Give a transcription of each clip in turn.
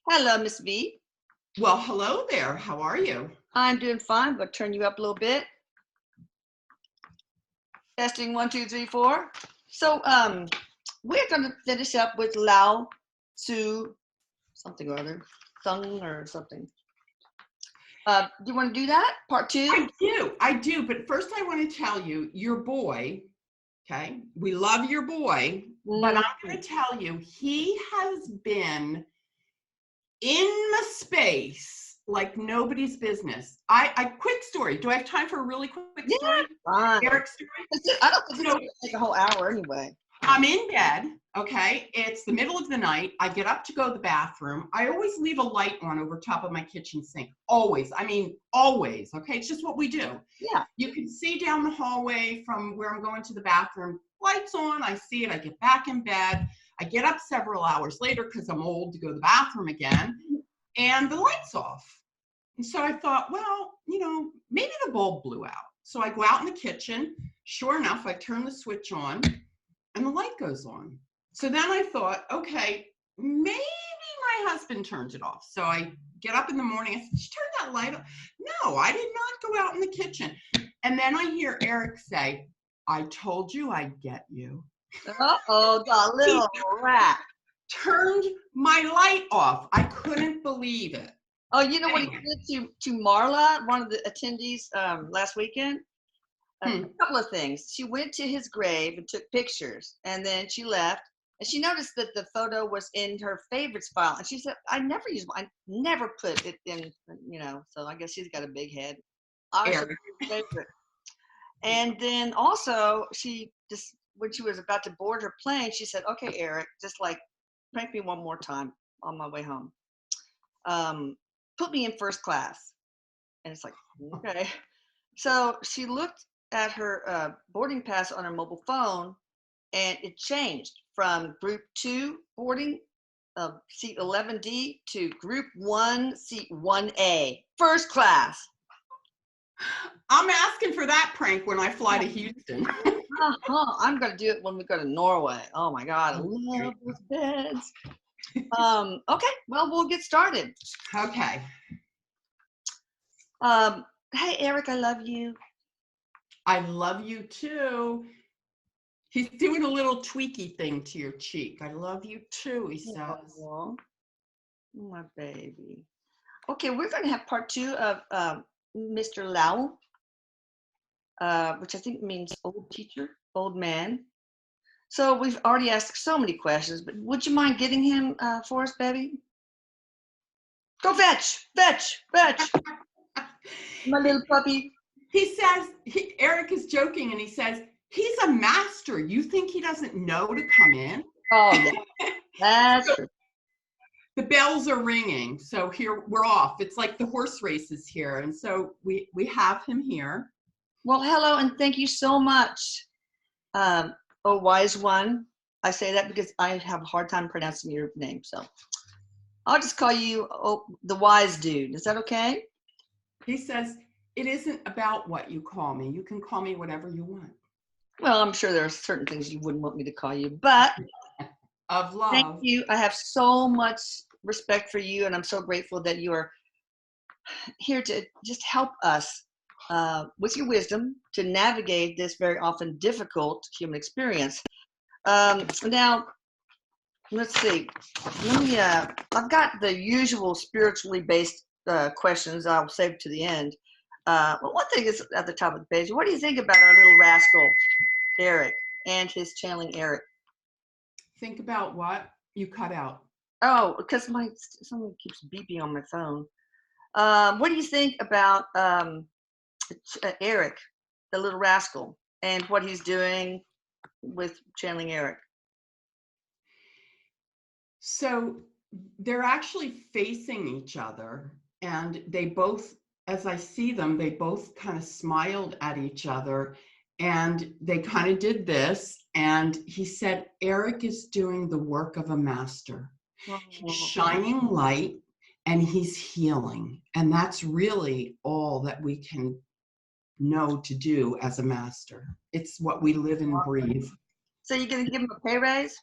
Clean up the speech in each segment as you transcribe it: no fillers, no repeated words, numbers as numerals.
Hello, Miss V. Well, hello there. How are you? I'm doing fine, but turn you up a little bit. Testing 1, 2, 3, 4. So, we're going to finish up with Lao Tzu, something or other, Tung or something. Do you want to do that? Part 2? I do. But first I want to tell you, your boy, okay? We love your boy, but I'm going to tell you, he has been in the space like nobody's business. Quick story. Do I have time for a really quick story? Fine. Eric's story? I don't think it's going to take a whole hour anyway. I'm in bed, okay? It's the middle of the night. I get up to go to the bathroom. I always leave a light on over top of my kitchen sink. Always. I mean, always, okay? It's just what we do. Yeah. You can see down the hallway from where I'm going to the bathroom. Lights on. I see it. I get back in bed. I get up several hours later because I'm old to go to the bathroom again, and the light's off. And so I thought, well, maybe the bulb blew out. So I go out in the kitchen. Sure enough, I turn the switch on, and the light goes on. So then I thought, okay, maybe my husband turned it off. So I get up in the morning. I said, did you turn that light off? No, I did not go out in the kitchen. And then I hear Erik say, I told you I'd get you. Uh-oh, the little rat. Turned my light off. I couldn't believe it. Oh, you know what he did to Marla, one of the attendees last weekend? A couple of things. She went to his grave and took pictures, and then she left, and she noticed that the photo was in her favorites file, and she said, I never put it in, so I guess she's got a big head. Favorite. And then also, when she was about to board her plane, she said, okay, Erik, just like prank me one more time on my way home. Put me in first class. And it's like, okay. So she looked at her boarding pass on her mobile phone, and it changed from group 2 boarding seat 11D to group 1 seat 1A, first class. I'm asking for that prank when I fly to Houston. I'm going to do it when we go to Norway. Oh my God, I love those beds. Okay, well, we'll get started. Okay. Hey, Erik, I love you. I love you too. He's doing a little tweaky thing to your cheek. I love you too, he says. Oh, my baby. Okay, we're going to have part 2 of Mr. Lao, which I think means old teacher, old man. So we've already asked so many questions, but would you mind getting him for us, baby? Go fetch. My little puppy. He says, Erik is joking, and he says, he's a master. You think he doesn't know to come in? Oh, yeah. That's true. The bells are ringing, so here we're off. It's like the horse races here, and so we have him here. Well, hello, and thank you so much, oh wise one. I say that because I have a hard time pronouncing your name, so I'll just call you the wise dude. Is that okay? He says, it isn't about what you call me. You can call me whatever you want. Well, I'm sure there are certain things you wouldn't want me to call you, but of love. Thank you. I have so much respect for you, and I'm so grateful that you are here to just help us with your wisdom to navigate this very often difficult human experience. Now, let's see. I've got the usual spiritually based questions I'll save to the end. Well, one thing is at the top of the page. What do you think about our little rascal, Erik, and his channeling Erik? Think about what? You cut out. Oh, because someone keeps beeping on my phone. What do you think about Erik, the little rascal, and what he's doing with channeling Erik? So they're actually facing each other, and they both, as I see them, they both kind of smiled at each other, and they kind of did this. And he said, Erik is doing the work of a master. He's shining light, and he's healing. And that's really all that we can know to do as a master. It's what we live and breathe. So you're going to give him a pay raise?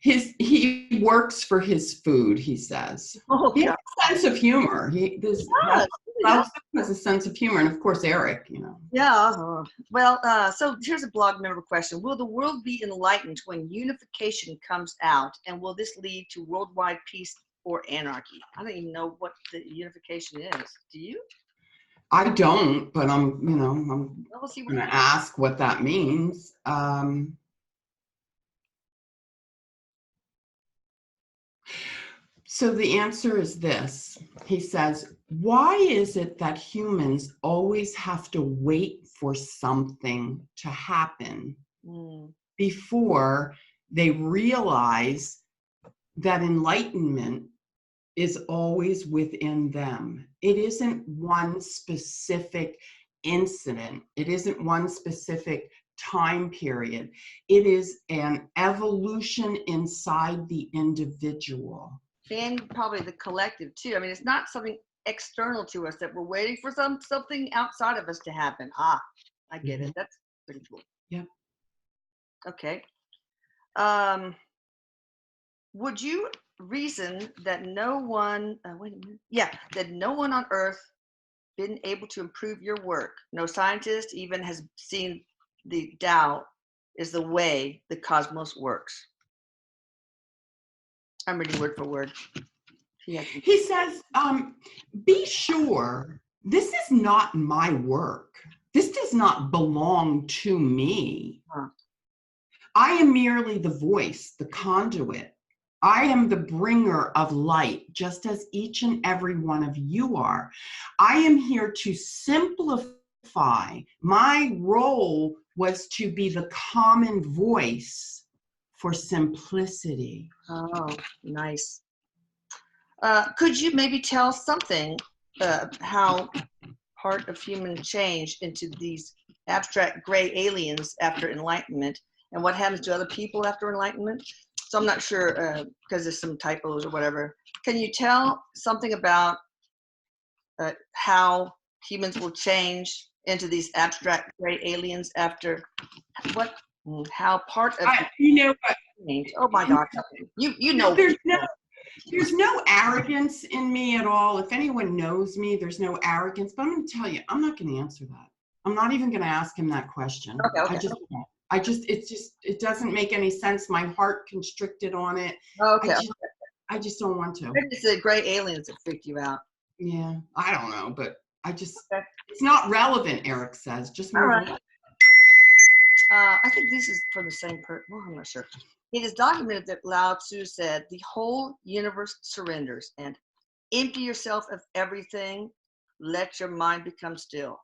He He works for his food, he says. Oh, He has God. a sense of humor. Yes, Lao Tzu has a sense of humor, and of course Erik, yeah. Well, so here's a blog member question. Will the world be enlightened when unification comes out? And will this lead to worldwide peace or anarchy? I don't even know what the unification is. Do you? I don't, but I'm Well, we'll see what going to ask what that means. So the answer is this. He says, why is it that humans always have to wait for something to happen before they realize that enlightenment is always within them? It isn't one specific incident. It isn't one specific time period. It is an evolution inside the individual. And probably the collective too. I mean, it's not something external to us that we're waiting for something outside of us to happen. I get it. That's pretty cool. Yeah. Okay. Would you reason that no one that no one on earth been able to improve your work? No scientist even has seen the Tao is the way the cosmos works. I'm reading word for word. He says, be sure this is not my work. This does not belong to me. I am merely the voice, the conduit. I am the bringer of light, just as each and every one of you are. I am here to simplify. My role was to be the common voice for simplicity. Oh, nice. Could you maybe tell something how part of human change into these abstract gray aliens after enlightenment, and what happens to other people after enlightenment? So I'm not sure because there's some typos or whatever. Can you tell something about how humans will change into these abstract gray aliens after what? How part of change? Oh my God! You know. There's no arrogance in me at all. If anyone knows me, there's no arrogance. But I'm going to tell you, I'm not going to answer that. I'm not even going to ask him that question. Okay. It doesn't make any sense. My heart constricted on it. Okay. I just don't want to. Maybe it's the gray aliens that freaked you out. Yeah, I don't know, but it's not relevant, Erik says. Just move on. I think this is from the same person. Well, I'm not sure. It is documented that Lao Tzu said, the whole universe surrenders, and empty yourself of everything, let your mind become still.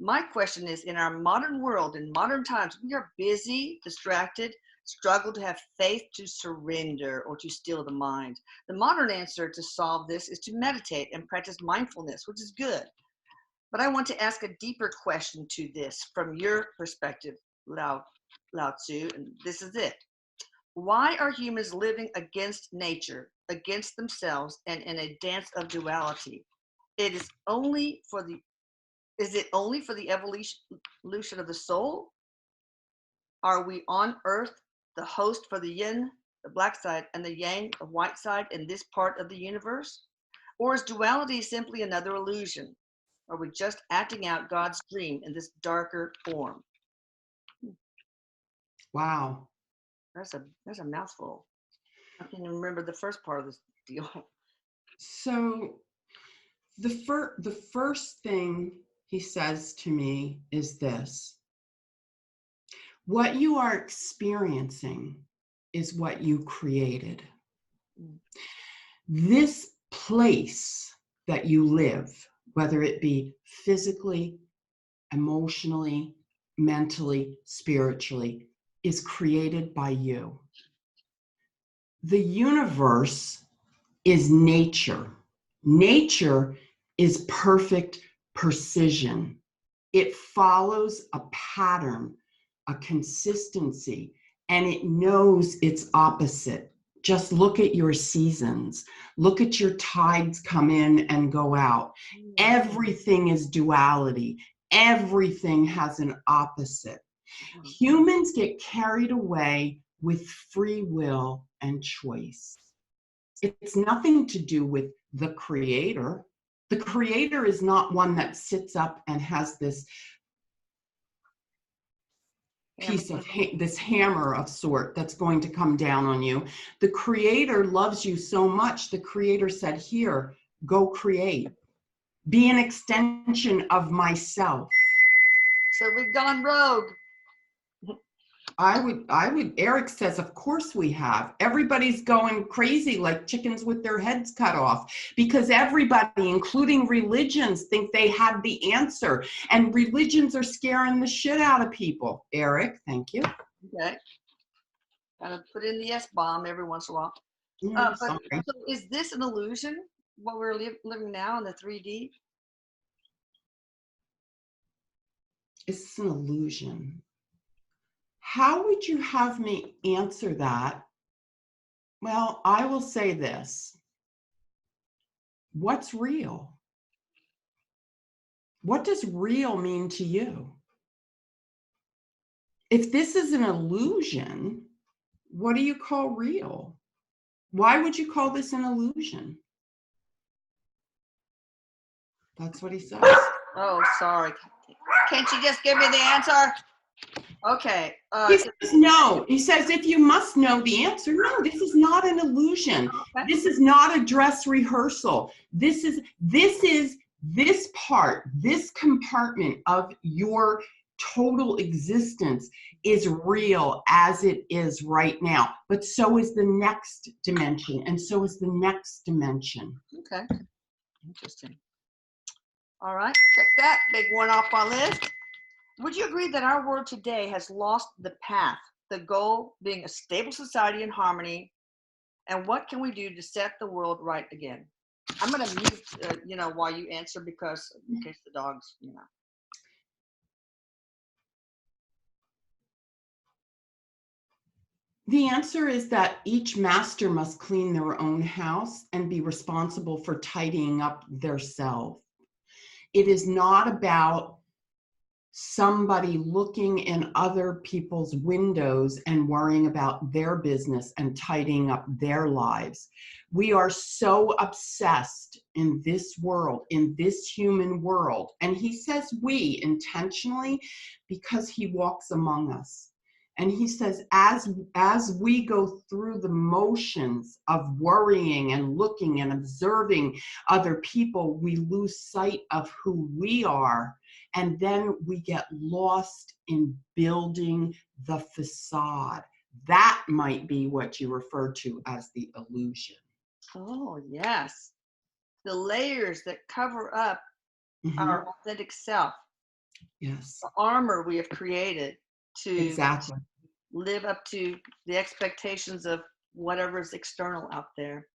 My question is, in our modern world, in modern times, we are busy, distracted, struggle to have faith to surrender or to still the mind. The modern answer to solve this is to meditate and practice mindfulness, which is good. But I want to ask a deeper question to this from your perspective, Lao Tzu, and this is it. Why are humans living against nature, against themselves, and in a dance of duality? Is it only for the evolution of the soul? Are we on earth the host for the yin, the black side, and the yang, the white side, in this part of the universe? Or is duality simply another illusion? Are we just acting out God's dream in this darker form? Wow. That's a mouthful. I can remember the first part of this deal. So the first thing he says to me is this: what you are experiencing is what you created. This place that you live, whether it be physically, emotionally, mentally, spiritually, is created by you. The universe is nature. Nature is perfect precision. It follows a pattern, a consistency, and it knows its opposite. Just look at your seasons. Look at your tides come in and go out. Everything is duality. Everything has an opposite. Humans get carried away with free will and choice. It's nothing to do with the creator. The creator is not one that sits up and has this piece of this hammer of sort that's going to come down on you. The creator loves you so much. The creator said, here, go create. Be an extension of myself. So we've gone rogue. I would, Erik says, of course we have. Everybody's going crazy like chickens with their heads cut off because everybody, including religions, think they have the answer. And religions are scaring the shit out of people. Erik, thank you. Okay. Gotta put in the S-bomb every once in a while. So is this an illusion, what we're living now in the 3D? It's an illusion. How would you have me answer that? Well, I will say this. What's real? What does real mean to you? If this is an illusion, what do you call real? Why would you call this an illusion? That's what he says. Oh, sorry. Can't you just give me the answer? Okay. He says no. He says, if you must know the answer, no, this is not an illusion. Okay. This is not a dress rehearsal. This is this part, this compartment of your total existence is real as it is right now. But so is the next dimension, and so is the next dimension. Okay. Interesting. All right. Check that big one off my list. Would you agree that our world today has lost the path, the goal being a stable society in harmony? And what can we do to set the world right again? I'm going to mute, while you answer because in case the dogs, The answer is that each master must clean their own house and be responsible for tidying up their self. It is not about somebody looking in other people's windows and worrying about their business and tidying up their lives. We are so obsessed in this world, in this human world. And he says we intentionally because he walks among us. And he says, as we go through the motions of worrying and looking and observing other people, we lose sight of who we are. And then we get lost in building the facade. That might be what you refer to as the illusion. Oh, yes. The layers that cover up our authentic self. Yes. The armor we have created to exactly live up to the expectations of whatever is external out there.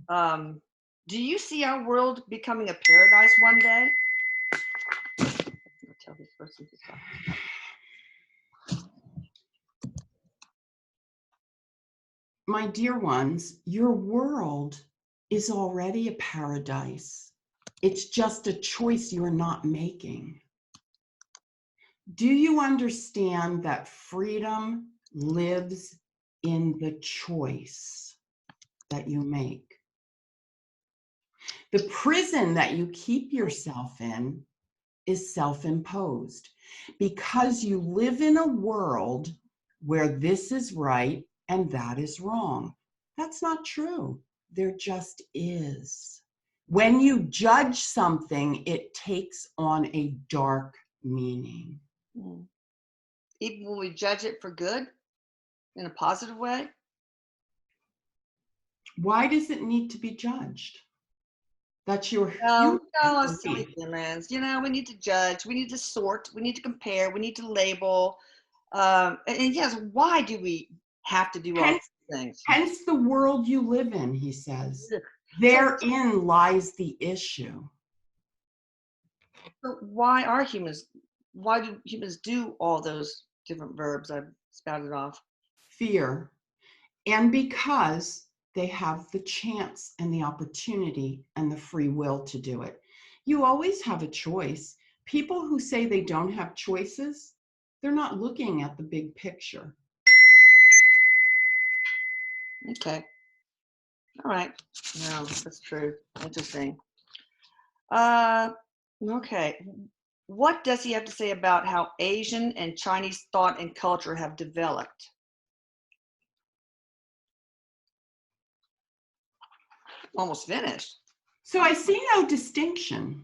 Do you see our world becoming a paradise one day? I'll tell this person to stop. My dear ones, your world is already a paradise. It's just a choice you're not making. Do you understand that freedom lives in the choice that you make? The prison that you keep yourself in is self-imposed because you live in a world where this is right and that is wrong. That's not true. There just is. When you judge something, it takes on a dark meaning. Even when we judge it for good, in a positive way? Why does it need to be judged? That's your No, silly humans. We need to judge, we need to sort, we need to compare, we need to label. And yes, why do we have to do all these things? Hence the world you live in, he says. Therein lies the issue. So why do humans do all those different verbs I've spouted off? Fear. And because they have the chance and the opportunity and the free will to do it. You always have a choice. People who say they don't have choices, they're not looking at the big picture. Okay. All right. No, that's true. Interesting. Okay. What does he have to say about how Asian and Chinese thought and culture have developed? Almost finished. So I see no distinction.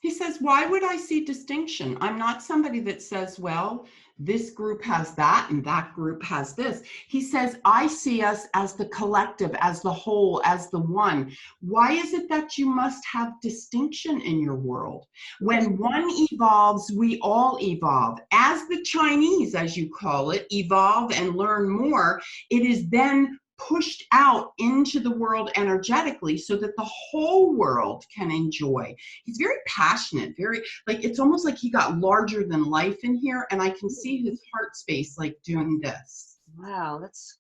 He says, why would I see distinction? I'm not somebody that says, well, this group has that and that group has this. He says, I see us as the collective, as the whole, as the one. Why is it that you must have distinction in your world? When one evolves, we all evolve. As the Chinese, as you call it, evolve and learn more, it is then pushed out into the world energetically so that the whole world can enjoy. He's very passionate, very, like, it's almost like he got larger than life in here, and I can see his heart space like doing this. Wow, that's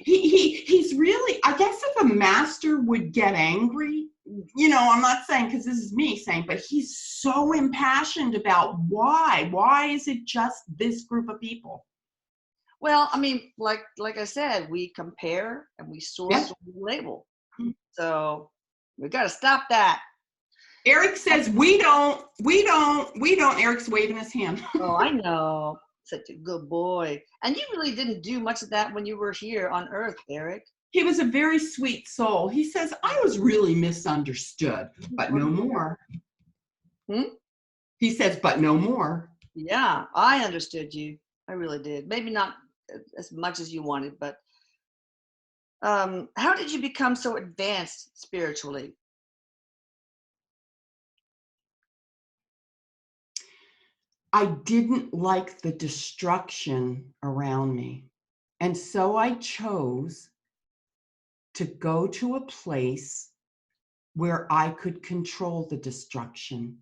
He's really, I guess if a master would get angry, you know, I'm not saying, because this is me saying, but he's so impassioned about why is it just this group of people? well, I mean, like I said, we compare and we source Yeah. and we label. So we got to stop that. Erik says, we don't. Erik's waving his hand. Oh, I know. Such a good boy. And you really didn't do much of that when you were here on Earth, Erik. He was a very sweet soul. He says, I was really misunderstood, but no more. He says, but no more. Yeah, I understood you. I really did. Maybe not as much as you wanted, but how did you become so advanced spiritually? I didn't like the destruction around me. And so I chose to go to a place where I could control the destruction.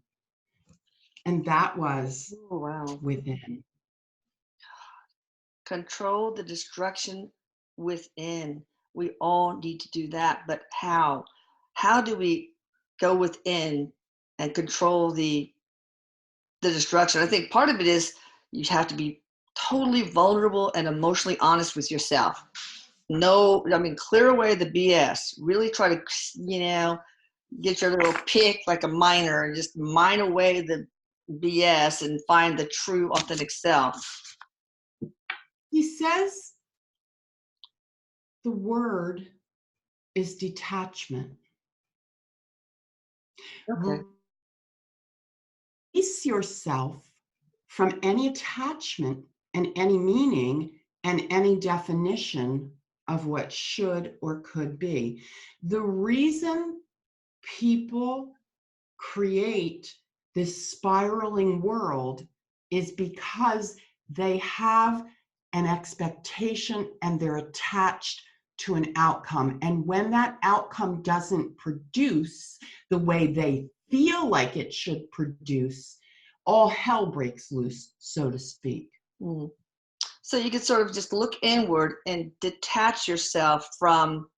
And that was within. Control the destruction within. We all need to do that, but how? How do we go within and control the destruction? I think part of it is you have to be totally vulnerable and emotionally honest with yourself. No, I mean, clear away the BS. Really try to, get your little pick like a miner and just mine away the BS and find the true, authentic self. He says the word is detachment. Okay. Release yourself from any attachment and any meaning and any definition of what should or could be. The reason people create this spiraling world is because they have an expectation and they're attached to an outcome. And when that outcome doesn't produce the way they feel like it should produce, all hell breaks loose, so to speak. Mm. So you could sort of just look inward and detach yourself from,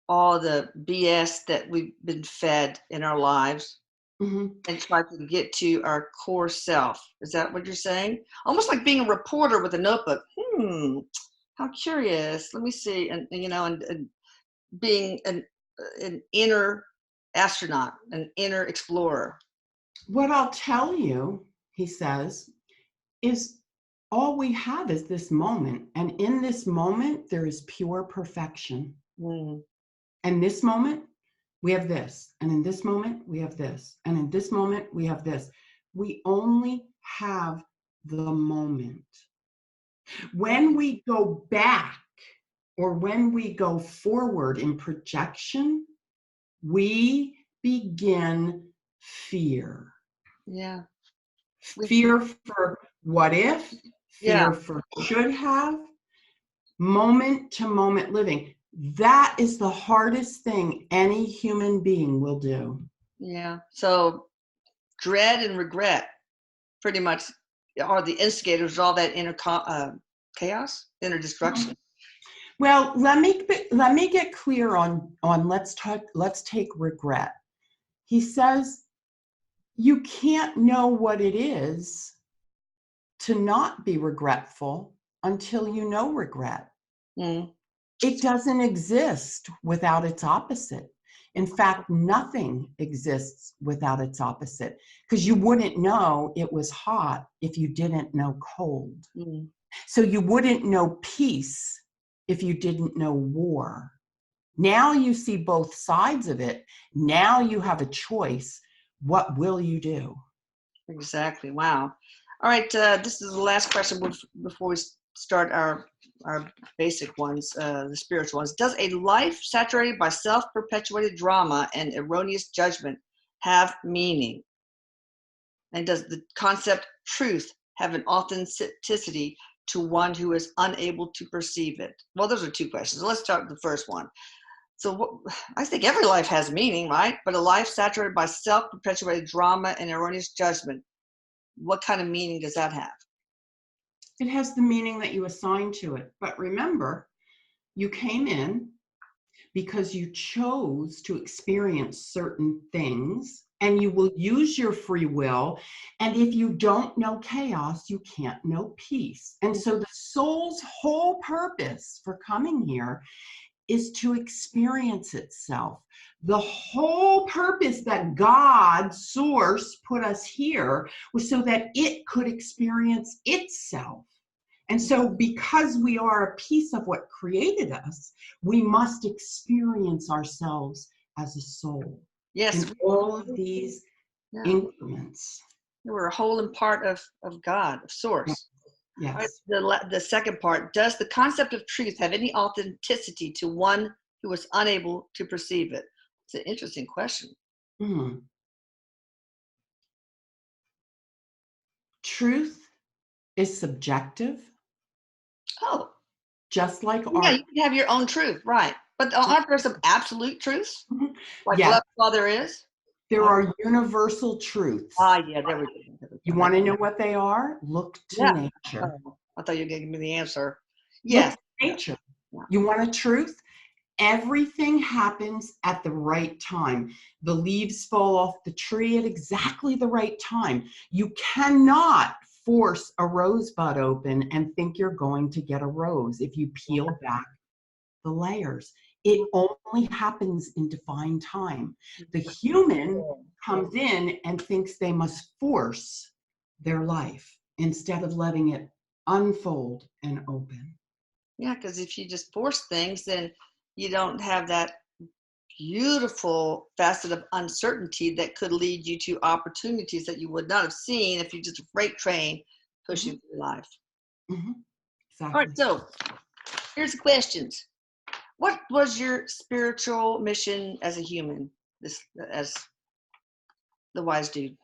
all the BS that we've been fed in our lives, and try to get to our core self. Is that what you're saying? Almost like being a reporter with a notebook. How curious. Let me see. And being an inner astronaut, an inner explorer. What I'll tell you, he says, is all we have is this moment. And in this moment, there is pure perfection. And this moment, we have this. And in this moment, we have this. And in this moment, we have this. We only have the moment. When we go back or when we go forward in projection, we begin fear. Yeah. Fear for what if, fear for should have, moment to moment living. That is the hardest thing any human being will do. Yeah. So dread and regret pretty much are the instigators of all that inner chaos, inner destruction. Well, let me get clear on let's take regret. He says you can't know what it is to not be regretful until you know regret. Mm. It doesn't exist without its opposite. In fact, nothing exists without its opposite, because you wouldn't know it was hot if you didn't know cold. Mm. So you wouldn't know peace if you didn't know war. Now you see both sides of it. Now you have a choice. What will you do? Exactly. Wow. All right. This is the last question before we start our basic ones, the spiritual ones. Does a life saturated by self-perpetuated drama and erroneous judgment have meaning? And does the concept truth have an authenticity to one who is unable to perceive it? Well, those are two questions. Let's start with the first one. So I think every life has meaning, right? But a life saturated by self-perpetuated drama and erroneous judgment, what kind of meaning does that have? It has the meaning that you assign to it. But remember, you came in because you chose to experience certain things, and you will use your free will. And if you don't know chaos, you can't know peace. And so the soul's whole purpose for coming here is to experience itself. The whole purpose that God, Source, put us here was so that it could experience itself. And so, because we are a piece of what created us, we must experience ourselves as a soul. Yes. In all of these increments. We're a whole and part of God, of Source. Yes. The second part, does the concept of truth have any authenticity to one who is unable to perceive it? It's an interesting question. Mm. Truth is subjective. Oh. Just like Yeah, art. you can have your own truth, right. But aren't there some absolute truths? Like Yes. love Father is? There are universal truths. Yeah, there we go. You want to know what they are? Look to nature. Oh, I thought you were going to give me the answer. Look Yes. to nature. Yeah. You want a truth? Everything happens at the right time. The leaves fall off the tree at exactly the right time. You cannot force a rosebud open and think you're going to get a rose if you peel back the layers. It only happens in divine time. The human comes in and thinks they must force their life instead of letting it unfold and open. Yeah, because if you just force things, then you don't have that beautiful facet of uncertainty that could lead you to opportunities that you would not have seen if you just a freight train pushing through life. Mm-hmm. Exactly. All right, so here's the questions. What was your spiritual mission as a human, as the wise dude?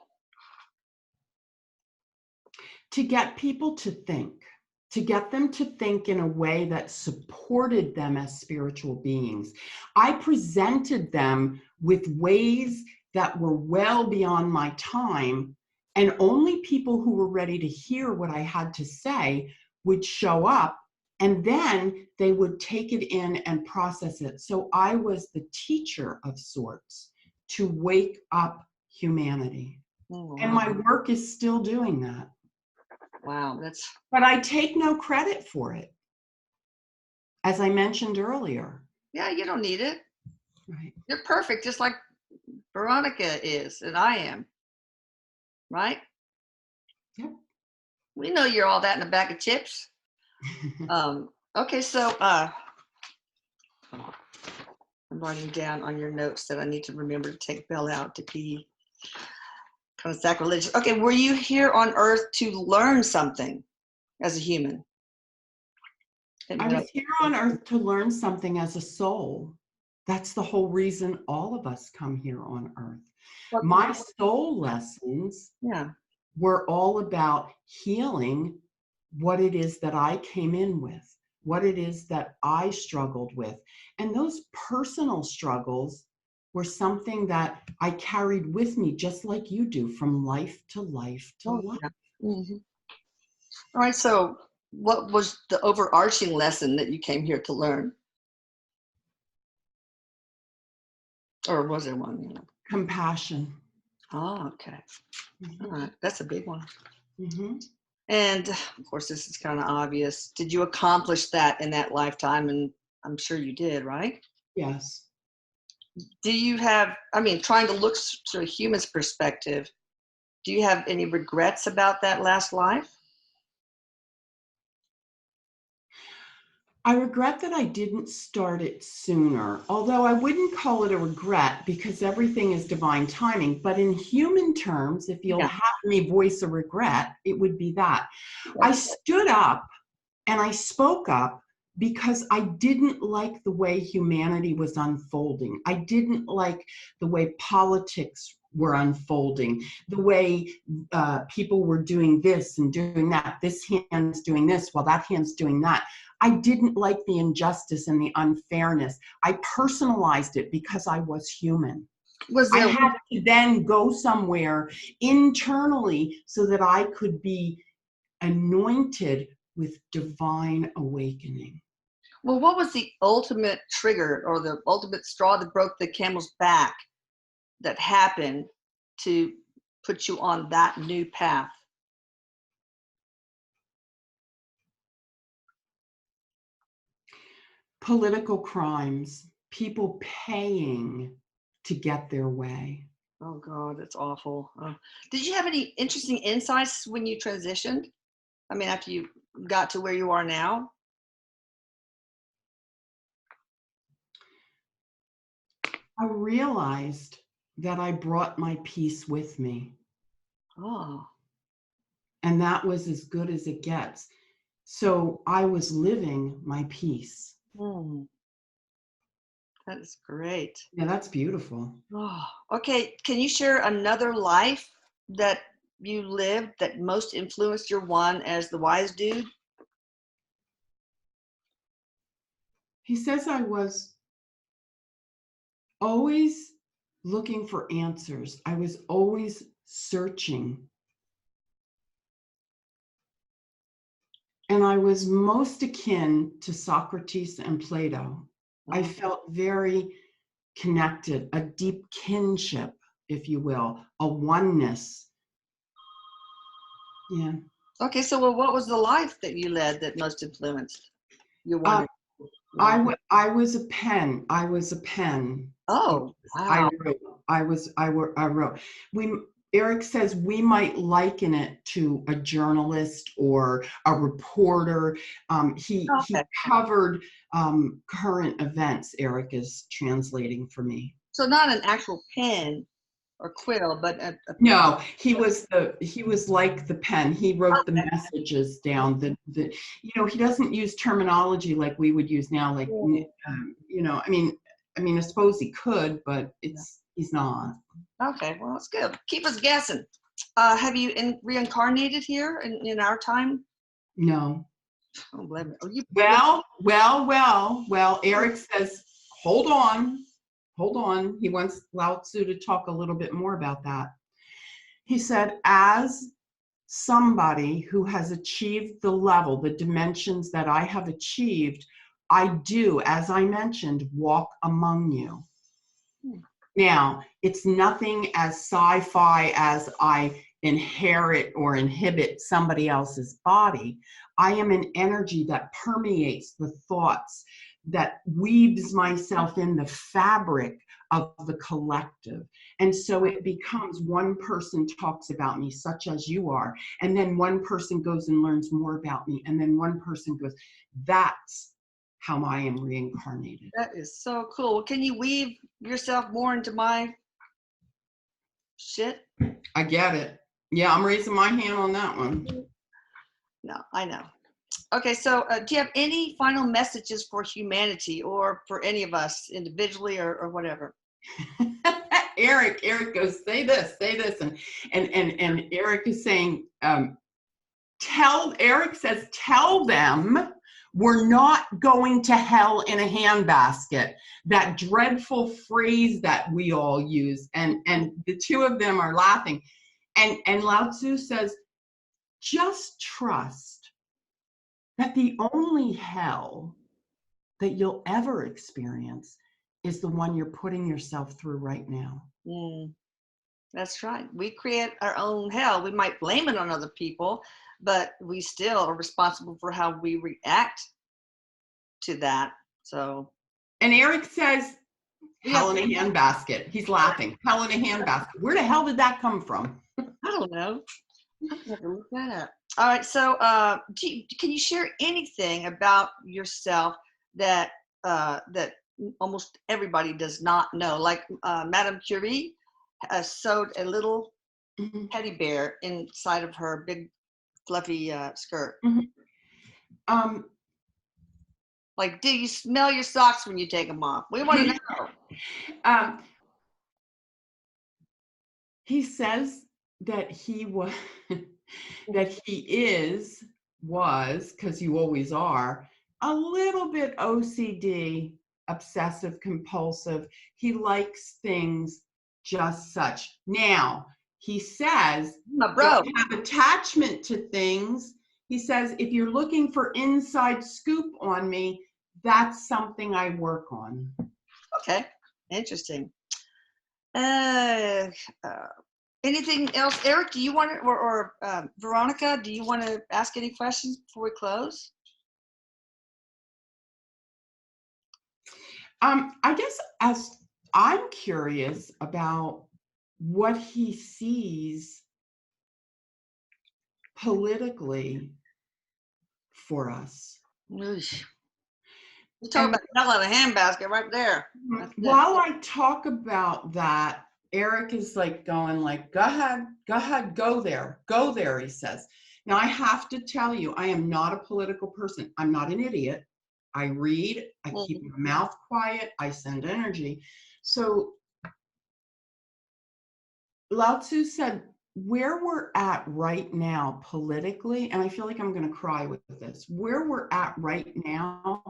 To get people to think, to get them to think in a way that supported them as spiritual beings. I presented them with ways that were well beyond my time, and only people who were ready to hear what I had to say would show up, and then they would take it in and process it. So I was the teacher of sorts to wake up humanity. Oh, wow. And my work is still doing that. Wow, but I take no credit for it, as I mentioned earlier. Yeah, you don't need it. Right. You're perfect, just like Veronica is, and I am. Right? Yep. We know you're all that in a bag of chips. Okay, so I'm writing down on your notes that I need to remember to take Belle out to pee. Kind of sacrilegious. Okay, were you here on Earth to learn something as a human? I was here on Earth to learn something as a soul. That's the whole reason all of us come here on Earth. My soul lessons were all about healing what it is that I came in with, what it is that I struggled with. And those personal struggles were something that I carried with me, just like you do, from life to life to life. Mm-hmm. All right, so what was the overarching lesson that you came here to learn? Or was there one? Compassion. Oh, okay. All right, that's a big one. Mm-hmm. And of course, this is kind of obvious. Did you accomplish that in that lifetime? And I'm sure you did, right? Yes. Do you have, I mean, trying to look through a human's perspective, do you have any regrets about that last life? I regret that I didn't start it sooner, although I wouldn't call it a regret because everything is divine timing. But in human terms, if you'll Yeah. have me voice a regret, it would be that. I Okay. stood up and I spoke up because I didn't like the way humanity was unfolding. I didn't like the way politics were unfolding, the way people were doing this and doing that. This hand's doing this while that hand's doing that. I didn't like the injustice and the unfairness. I personalized it because I was human. Was I there, had to then go somewhere internally so that I could be anointed with divine awakening. well, what was the ultimate trigger or the ultimate straw that broke the camel's back that happened to put you on that new path? Political crimes, people paying to get their way. Oh God, that's awful. Did you have any interesting insights when you transitioned? I mean, after you got to where you are now? I realized that I brought my peace with me, Oh, and that was as good as it gets. So I was living my peace. hmm, that is great. Yeah, that's beautiful. Oh, okay. Can you share another life that you lived that most influenced your one as the wise dude? He says I was always looking for answers. I was always searching. And I was most akin to Socrates and Plato. I felt very connected, a deep kinship, if you will, a oneness. Yeah. Okay, so well, what was the life that you led that most influenced your Uh, one? I was a pen. I was a pen. Oh, I wow. wrote. I wrote. We Erik says we might liken it to a journalist or a reporter. He Okay. covered current events. Erik is translating for me. So not an actual pen or quill, but No, he was like the pen. He wrote the messages down. He doesn't use terminology like we would use now. Like I suppose he could, but he's not. okay, well, that's good. Keep us guessing. Have you reincarnated here in our time? No. Oh, blame me. Oh, you. Well. Erik says, hold on. He wants Lao Tzu to talk a little bit more about that. He said, as somebody who has achieved the level, the dimensions that I have achieved, I do, as I mentioned, walk among you. Now, it's nothing as sci-fi as I inherit or inhibit somebody else's body. I am an energy that permeates the thoughts, that weaves myself in the fabric of the collective. And so it becomes one person talks about me, such as you are, and then one person goes and learns more about me, and then one person goes, that's how I am reincarnated. That is so cool. Can you weave yourself more into my shit? I get it. Yeah, I'm raising my hand on that one. No, I know. Okay, so do you have any final messages for humanity or for any of us individually or whatever? Erik goes, say this, and Erik is saying, Erik says, tell them we're not going to hell in a handbasket. That dreadful phrase that we all use, and the two of them are laughing, and Lao Tzu says, just trust that the only hell that you'll ever experience is the one you're putting yourself through right now. Mm. That's right. We create our own hell. We might blame it on other people, but we still are responsible for how we react to that. So, And Erik says, yeah, hell in a handbasket. He's laughing. Hell in a handbasket. Where the hell did that come from? I don't know. I have to look that up. All right. So, can you share anything about yourself that that almost everybody does not know? Like Madame Curie sewed a little Mhm. teddy bear inside of her big fluffy skirt. Mhm. Like, do you smell your socks when you take them off? We want to know. um, he says that he was, that he was, because you always are, a little bit OCD, obsessive compulsive. He likes things just such. Now, he says, My if bro. you have attachment to things, he says, if you're looking for inside scoop on me, that's something I work on. Okay, interesting. Uh, uh, Anything else, Erik? Do you want to, or Veronica? Do you want to ask any questions before we close? I guess as I'm curious about what he sees politically for us. Oosh. You talk And about hell in a handbasket right there. That's it. while I talk about that, Erik is like going like, go ahead, go there, he says. Now I have to tell you, I am not a political person. I'm not an idiot. I read, I keep my mouth quiet, I send energy. So Lao Tzu said, where we're at right now politically, and I feel like I'm going to cry with this, where we're at right now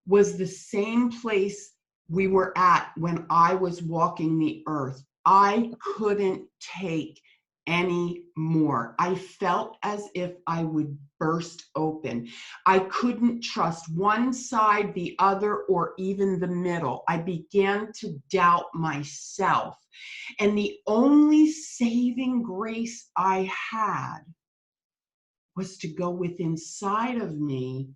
was the same place we were at when I was walking the earth. I couldn't take any more. I felt as if I would burst open. I couldn't trust one side, the other, or even the middle. I began to doubt myself. And the only saving grace I had was to go within inside of me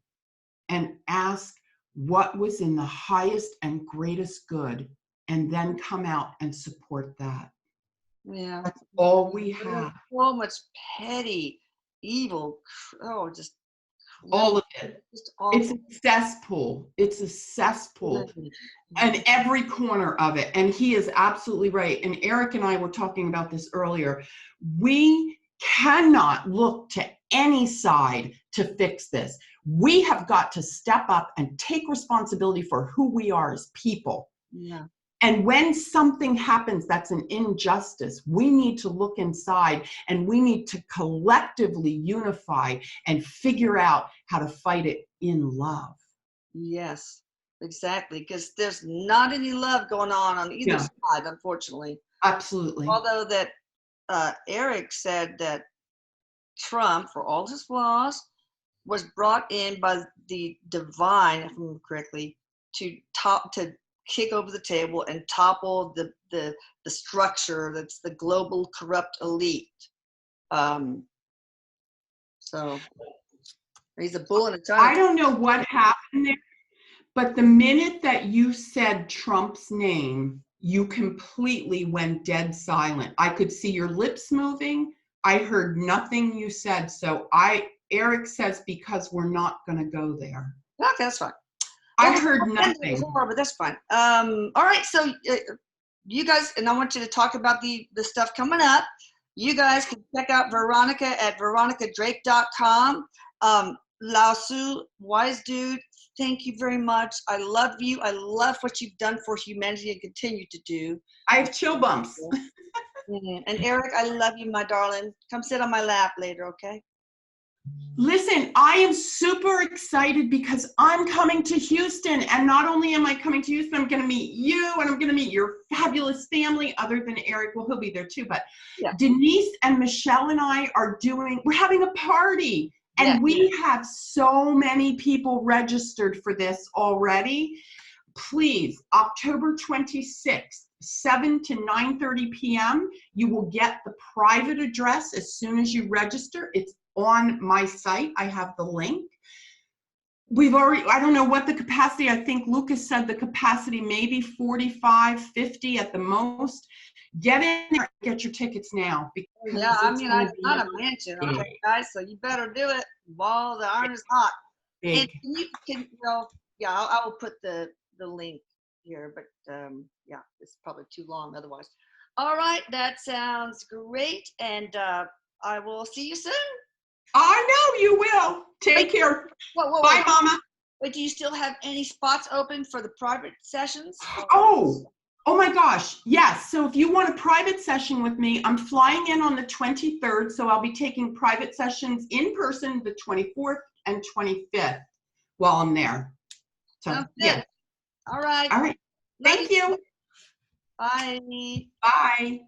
and ask what was in the highest and greatest good, and then come out and support that. Yeah. That's all we have. So much petty, evil. Oh, just All of it. just It's awful. a cesspool. It's a cesspool. And every corner of it. And he is absolutely right. And Erik and I were talking about this earlier. We cannot look to any side to fix this. We have got to step up and take responsibility for who we are as people. Yeah. And when something happens that's an injustice, we need to look inside and we need to collectively unify and figure out how to fight it in love. Yes, exactly. Because there's not any love going on either side, unfortunately. Absolutely. Although that Erik said that Trump, for all his flaws, was brought in by the divine, if I remember correctly, to kick over the table and topple the structure that's the global corrupt elite. So he's a bull in a china. I don't know what happened there, but the minute that you said Trump's name, you completely went dead silent. I could see your lips moving. I heard nothing you said. So Erik says, because we're not going to go there. Okay, that's fine. I heard nothing. But that's fine. All right, so you guys, and I want you to talk about the stuff coming up. You guys can check out Veronica at veronicadrake.com. Lao Tzu, wise dude, thank you very much. I love you. I love what you've done for humanity and continue to do. I have chill bumps. And Erik, I love you, my darling. Come sit on my lap later, okay? Listen, I am super excited because I'm coming to Houston. And not only am I coming to Houston, I'm going to meet you and I'm going to meet your fabulous family, other than Erik. Well, he'll be there too. But yeah. Denise and Michelle and I we're having a party. And we have so many people registered for this already. Please, October 26th, 7 to 9:30 p.m. You will get the private address as soon as you register. It's on my site. I have the link. We've already, I don't know what the capacity, I think Lucas said the capacity may be 45, 50 at the most. Get in there and get your tickets now. Because yeah, I mean, it's be not a mansion, okay, guys, so you better do it while the iron is hot. big. And you know, yeah, I will put the link here, but yeah, it's probably too long otherwise. All right, that sounds great, and I will see you soon. I know you will. Take care. Whoa, Bye, Mama. Wait, do you still have any spots open for the private sessions? Oh my gosh. Yes. So if you want a private session with me, I'm flying in on the 23rd. So I'll be taking private sessions in person the 24th and 25th while I'm there. So, yeah. All right. All right. Thank you. Bye. Bye.